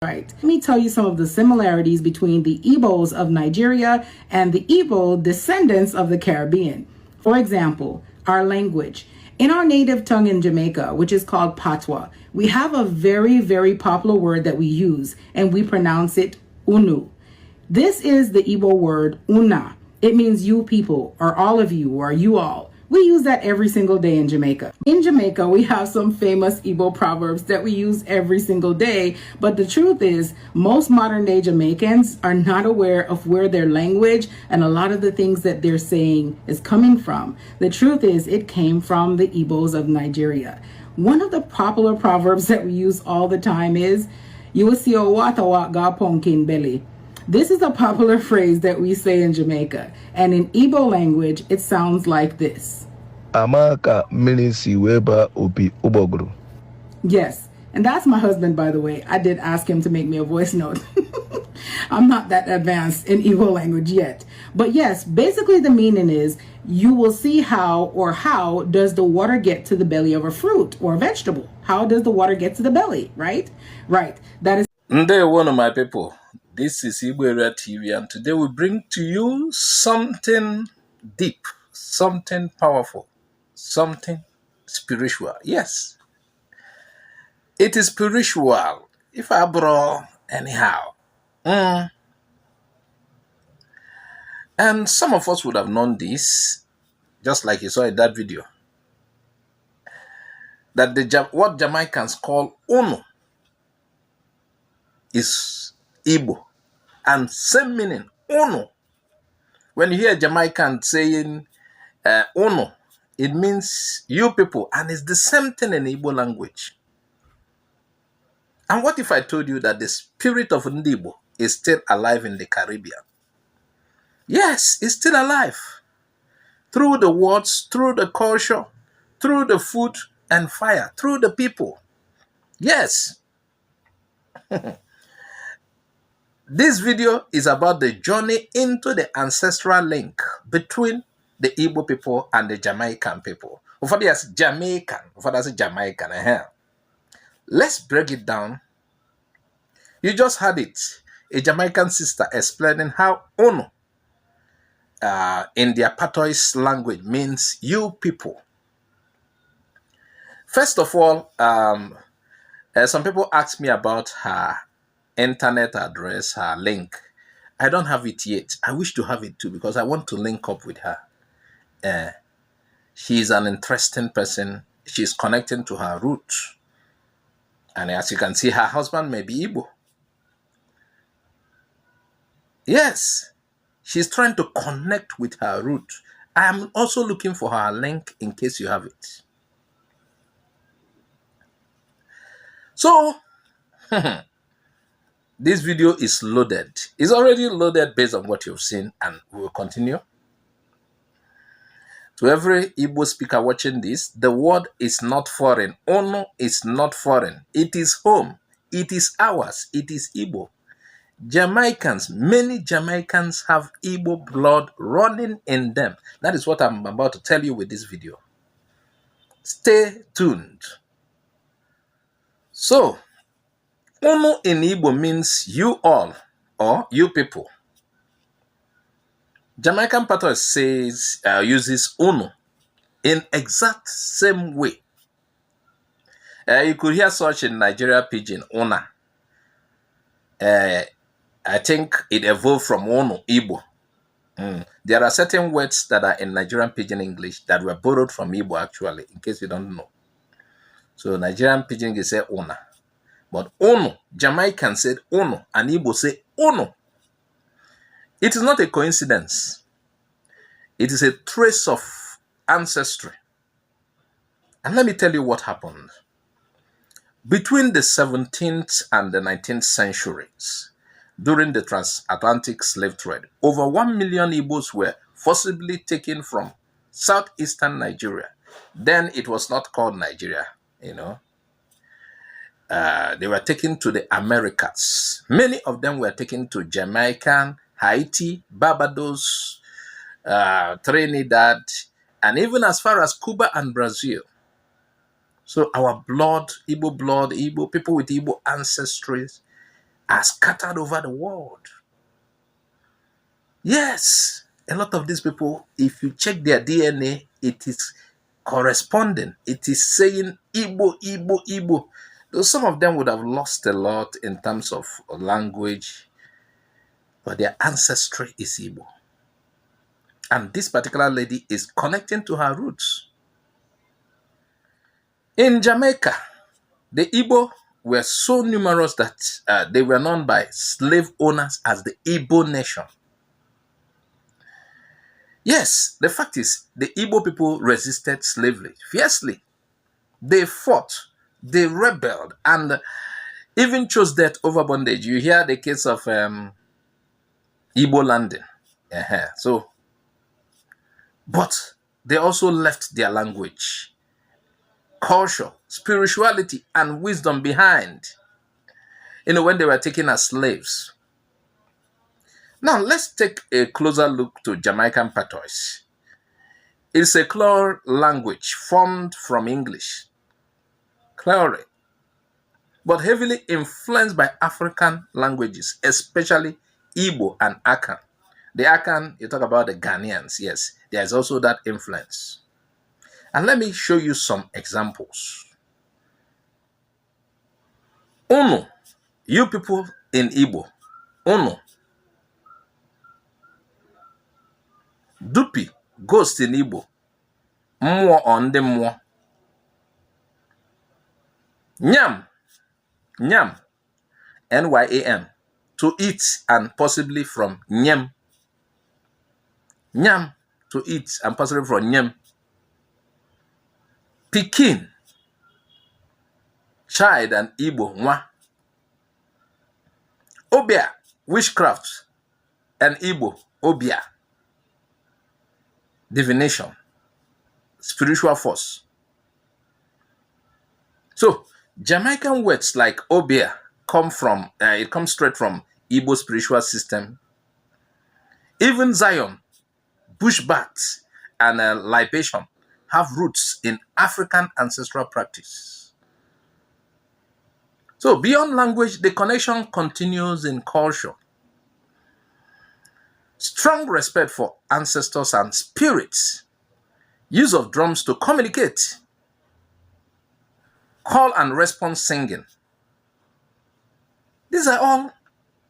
Right. Let me tell you some of the similarities between the Igbos of Nigeria and the Igbo descendants of the Caribbean. For example, our language. In our native tongue in Jamaica, which is called Patois, we have a very, very popular word that we use, and we pronounce it unu. This is the Igbo word una. It means you people, or all of you, or you all. We use that every single day in Jamaica. In Jamaica, we have some famous Igbo proverbs that we use every single day, but the truth is, most modern day Jamaicans are not aware of where their language and a lot of the things that they're saying is coming from. The truth is, it came from the Igbos of Nigeria. One of the popular proverbs that we use all the time is, "You will see a water walk ga pumpkin belly." This is a popular phrase that we say in Jamaica, and in Igbo language, it sounds like this. Amaka milisi weba obi ubogru. Yes, and that's my husband, by the way. I did ask him to make me a voice note. I'm not that advanced in Igbo language yet. But yes, basically the meaning is, you will see how does the water get to the belly of a fruit or a vegetable? How does the water get to the belly, right? Right, that is... One of my people. This is IGBO AREA TV, and today we bring to you something deep, something powerful, something spiritual. Yes, it is spiritual. If I brought anyhow. And some of us would have known this, just like you saw in that video, that what Jamaicans call unu is Igbo, and same meaning, unu. When you hear Jamaican saying unu, it means you people, and it's the same thing in Igbo language. And what if I told you that the spirit of Ndi Igbo is still alive in the Caribbean? Yes, it's still alive. Through the words, through the culture, through the food and fire, through the people. Yes. This video is about the journey into the ancestral link between the Igbo people and the Jamaican people. For this Jamaican, for that's Jamaican. Let's break it down. You just had it. A Jamaican sister explaining how unu in their Patois language means you people. First of all, some people asked me about her internet address, her link. I don't have it yet. I wish to have it too because I want to link up with her. She's an interesting person. She's connecting to her roots. And as you can see, her husband may be Igbo. Yes, she's trying to connect with her roots. I am also looking for her link in case you have it. So, this video is loaded. It's already loaded based on what you've seen, and we will continue. To every Igbo speaker watching this, the word is not foreign. Unu is not foreign. It is home. It is ours. It is Igbo. Jamaicans, many Jamaicans have Igbo blood running in them. That is what I'm about to tell you with this video. Stay tuned. So, unu in Igbo means you all or you people. Jamaican Patois says, uses unu in exact same way. You could hear such in Nigeria pidgin, una. I think it evolved from unu, Igbo. There are certain words that are in Nigerian pidgin English that were borrowed from Igbo actually, in case you don't know. So Nigerian pidgin English say una. But unu, Jamaican said unu, and Igbo say unu. It is not a coincidence. It is a trace of ancestry. And let me tell you what happened. Between the 17th and the 19th centuries, during the transatlantic slave trade, over 1 million Igbos were forcibly taken from southeastern Nigeria. Then it was not called Nigeria, you know. They were taken to the Americas. Many of them were taken to Jamaica, Haiti, Barbados, Trinidad, and even as far as Cuba and Brazil. So our blood, Igbo people with Igbo ancestries, are scattered over the world. Yes, a lot of these people, if you check their DNA, it is corresponding. It is saying Igbo, Igbo, Igbo. Though some of them would have lost a lot in terms of language, but their ancestry is Igbo. And this particular lady is connecting to her roots. In Jamaica, the Igbo were so numerous that they were known by slave owners as the Igbo nation. Yes, the fact is, the Igbo people resisted slavery fiercely. They fought, they rebelled, and even chose death over bondage. You hear the case of Igbo landing. So, but they also left their language, culture, spirituality, and wisdom behind, when they were taken as slaves. Now, let's take a closer look to Jamaican Patois. It's a Creole language formed from English, Creole, but heavily influenced by African languages, especially Igbo and Akan. The Akan, you talk about the Ghanaians, yes, there's also that influence. And let me show you some examples. Uno, you people in Igbo, Uno. Duppy, ghost in Igbo, Mmụọ or Ndị Mmụọ. Nyam, Nyam, Nyam, to eat and possibly from Nyam. Nyam, to eat and possibly from Nyam. Pikin, child and Igbo, Nwa. Obeah, witchcraft and Igbo, Obeah. Divination, spiritual force. So, Jamaican words like Obeah comes straight from Igbo spiritual system. Even Zion, bushbats, and libation have roots in African ancestral practice. So, beyond language, the connection continues in culture. Strong respect for ancestors and spirits. Use of drums to communicate. Call and response singing. These are all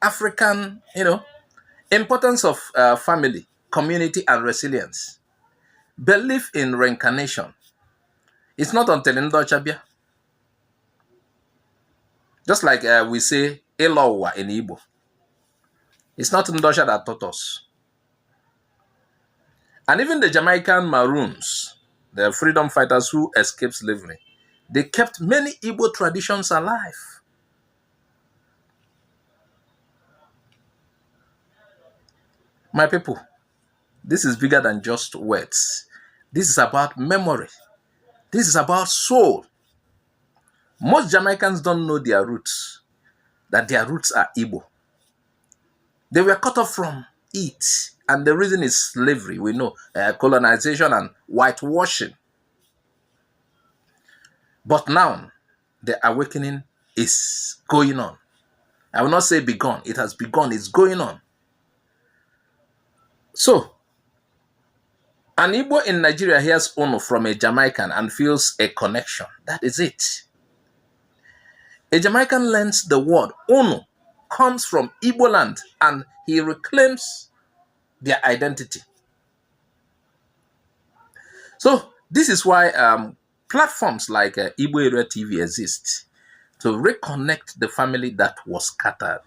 African, importance of family, community, and resilience. Belief in reincarnation. It's not until Ndochabia. Just like we say Elowa in Igbo. It's not Ndosha that taught us. And even the Jamaican Maroons, the freedom fighters who escaped slavery, they kept many Igbo traditions alive. My people, this is bigger than just words. This is about memory. This is about soul. Most Jamaicans don't know their roots, that their roots are Igbo. They were cut off from it, and the reason is slavery. We know colonization and whitewashing. But now, the awakening is going on. I will not say begun. It has begun. It's going on. So, an Igbo in Nigeria hears Ono from a Jamaican and feels a connection. That is it. A Jamaican learns the word Ono comes from Igbo land and he reclaims their identity. So this is why platforms like IGBO AREA TV exist, to reconnect the family that was scattered.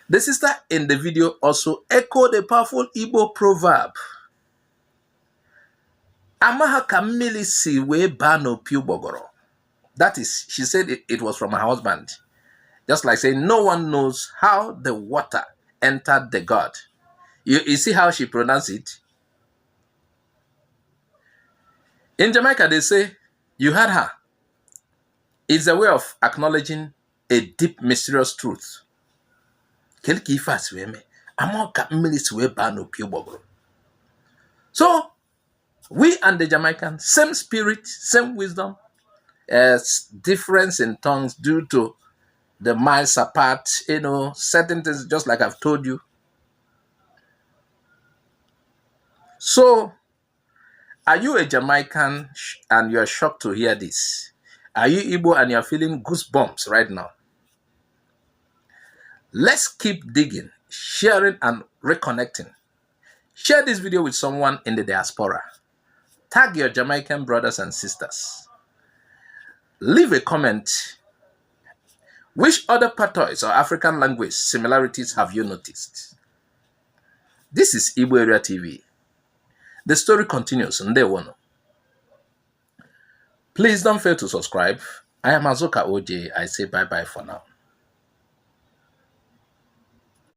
The sister in the video also echoed a powerful Igbo proverb. Amaha kamili si we bano piubogoro. That is, she said it was from her husband. Just like saying, no one knows how the water entered the god. You see how she pronounced it? In Jamaica, they say, you heard her. It's a way of acknowledging a deep, mysterious truth. So, we and the Jamaicans, same spirit, same wisdom, difference in tongues due to the miles apart, certain things, just like I've told you. So, are you a Jamaican and you're shocked to hear this? Are you Igbo and you're feeling goosebumps right now? Let's keep digging, sharing, and reconnecting. Share this video with someone in the diaspora. Tag your Jamaican brothers and sisters. Leave a comment. Which other Patois or African language similarities have you noticed? This is IGBO AREA TV. The story continues on day one. Please don't fail to subscribe. I am Azoka OJ. I say bye-bye for now.